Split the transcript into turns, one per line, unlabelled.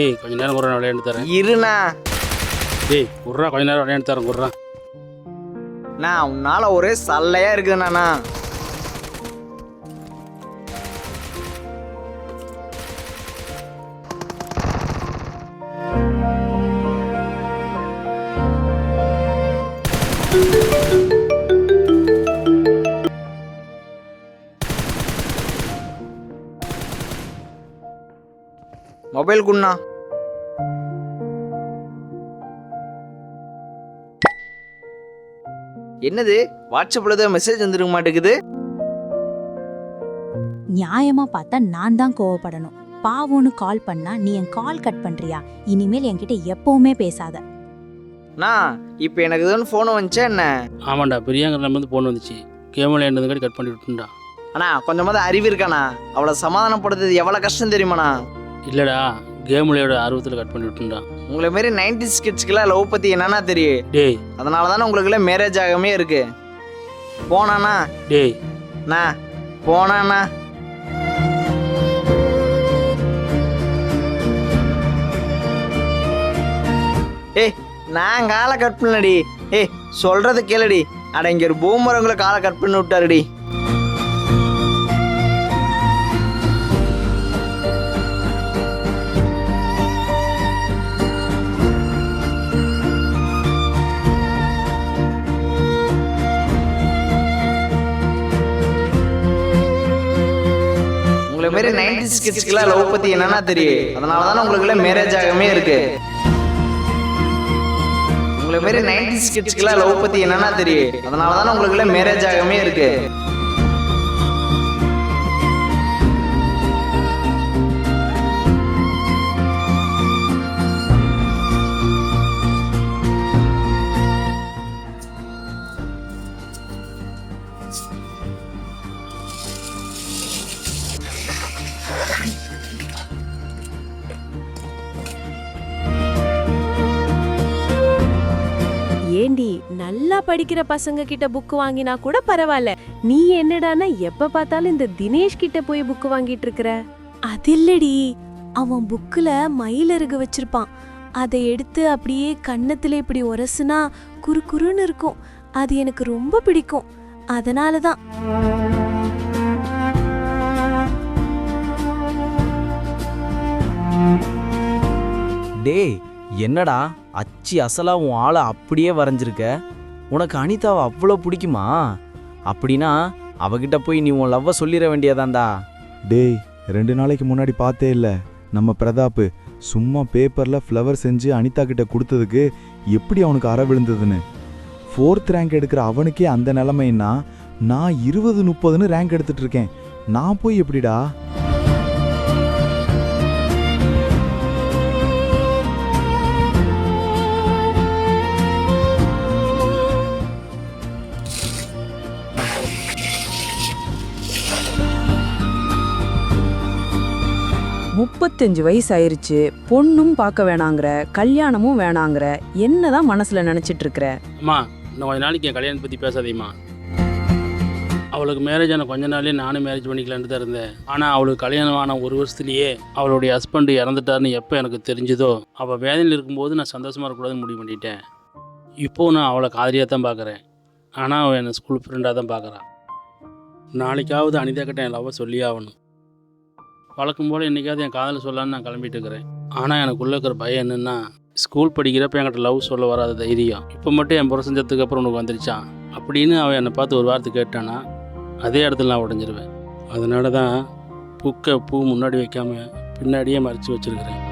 ஏய் கொஞ்ச நேரம் குர்றா விளையாண்டு தரேன்.
இருண்ணா.
ஏய் குர்றா கொஞ்ச நேரம் விளையாண்டு தரேன் குர்றா.
நான் உன்னால ஒரே சல்லையா இருக்குதுண்ணா. மொபைல் குண்ணா. என்னது வாட்ஸ்அப்ல ஏதோ மெசேஜ் வந்துருக்க மாட்டேங்குது.
நியாயமா பார்த்தா நான் தான் கோவப்படணும். பாவோன்னு கால் பண்ணா நீ என் கால் கட் பண்றியா? இனிமேல் என்கிட்ட எப்பவுமே பேசாத.
இப்போ எனக்கு எதுவும் ஃபோன் வந்துச்சா என்ன?
ஆமாண்டா பிரியாங்கிற நம்பர் ஃபோன் வந்துச்சு. கேம் விளையாண்டதுக்காடி கட் பண்ணி விட்டுண்டா.
அண்ணா கொஞ்சமாவது அறிவு இருக்காண்ணா? அவளை சமாதானப்படுத்துறது எவ்வளோ கஷ்டம் தெரியுமாண்ணா?
இல்லடா கேம் விளையாட ஆர்வத்தில் கட் பண்ணி விட்டுண்டா.
உங்களை மாரி 90s கிட்ஸ்க்குலாம் லவ் பற்றி என்னன்னா தெரியும்.
டேய்
அதனால தானே உங்களுக்குலாம் மேரேஜ் ஆகாமே இருக்கு. போனாண்ணா.
டேய்
போனாண்ணா. நான் காலை கட் பண்ணலடி. சொல்றது கேளுடி. அட இங்க ஒரு பூமரங்களை காலை கட் பண்ணி விட்டாருடி. உங்களை மாரி 90s கிட்ஸ்க்குலாம் லவ் பத்தி என்னன்னா தெரியும். அதனால தானே உங்களுக்குலாம் மேரேஜ் ஆகாமே இருக்கு. உங்களை மாரி 90s கிட்ஸ்க்குலாம் லவ் பத்தி என்னன்னா தெரியும். அதனால தானே உங்களுக்குலாம் மேரேஜ் ஆகாமே இருக்கு.
ஏண்டி நல்லா படிக்கிற பசங்க கிட்ட புக் வாங்கினா கூட பரவாயில்ல, நீ என்னடானா எப்ப பார்த்தாலும் இந்த தினேஷ் கிட்ட போய் புக் வாங்கிட்டு இருக்கற? அது இல்லடி, அவன் புக்குல மயிலருகு வச்சிருப்பான். அதை எடுத்து அப்படியே கன்னத்துல இப்படி உரசுனா குறுகுறுன்னு இருக்கும். அது எனக்கு ரொம்ப பிடிக்கும். அதனாலதான்.
டேய் என்னடா அச்சு அசலா உன் ஆளை அப்படியே வரைஞ்சிருக்க. உனக்கு அனிதாவை அவ்வளோ பிடிக்குமா? அப்படின்னா அவகிட்ட போய் நீ உன் லவ்வை சொல்லிட வேண்டியதாண்டா.
டேய் 2 நாளைக்கு முன்னாடி பார்த்தே இல்லை நம்ம பிரதாப்பு சும்மா பேப்பரில் ஃப்ளவர் செஞ்சு அனிதா கிட்ட கொடுத்ததுக்கு எப்படி அவனுக்கு அற விழுந்ததுன்னு. 4th ரேங்க் எடுக்கிற அவனுக்கே அந்த நிலைமைன்னா நான் 20-30ன்னு ரேங்க் எடுத்துட்டு இருக்கேன். நான் போய் எப்படிடா?
முப்பத்தஞ்சு வயசு ஆயிருச்சு, பொண்ணும் பார்க்க வேணாங்கிற, கல்யாணமும் வேணாங்கிற, என்னதான் மனசுல நினைச்சிட்டு இருக்கிற?
அம்மா இன்னும் கொஞ்ச நாளைக்கு என் கல்யாணம் பற்றி பேசாதீம்மா. அவளுக்கு மேரேஜ் ஆன கொஞ்ச நாளே நானும் மேரேஜ் பண்ணிக்கலான்ட்டு தான் இருந்தேன். ஆனால் அவளுக்கு கல்யாணம் ஆன 1 வருஷத்துலேயே அவளுடைய ஹஸ்பண்டு இறந்துட்டாருன்னு எப்போ எனக்கு தெரிஞ்சதோ அவள் வேதனையில் இருக்கும்போது நான் சந்தோஷமாக இருக்கக்கூடாதுன்னு முடிவு பண்ணிட்டேன். இப்போது நான் அவளை காதலியாக தான் பார்க்குறேன். ஆனால் அவள் என்னை ஸ்கூல் ஃப்ரெண்டாக தான் பார்க்குறான். நாளைக்காவது அனிதா கிட்ட என் லவ்வை சொல்லியே ஆகணும். வழக்கம் போல் என்றைக்காவது என் காதலை சொல்லலான்னு நான் கிளம்பிட்டு இருக்கிறேன். ஆனால் எனக்குள்ளே இருக்கிற பயம் என்னென்னா, ஸ்கூல் படிக்கிறப்ப என்கிட்ட லவ் சொல்ல வராத தைரியம் இப்போ மட்டும் என் புரசஞ்சத்துக்கு அப்புறம் உனக்கு வந்துருச்சான் அப்படின்னு அவன் என்னை பார்த்து ஒரு வார்த்தை கேட்டானா அதே இடத்துல நான் உடஞ்சிருவேன். அதனால தான் பூ முன்னாடி வைக்காமல் பின்னாடியே மறைச்சி வச்சுருக்கிறேன்.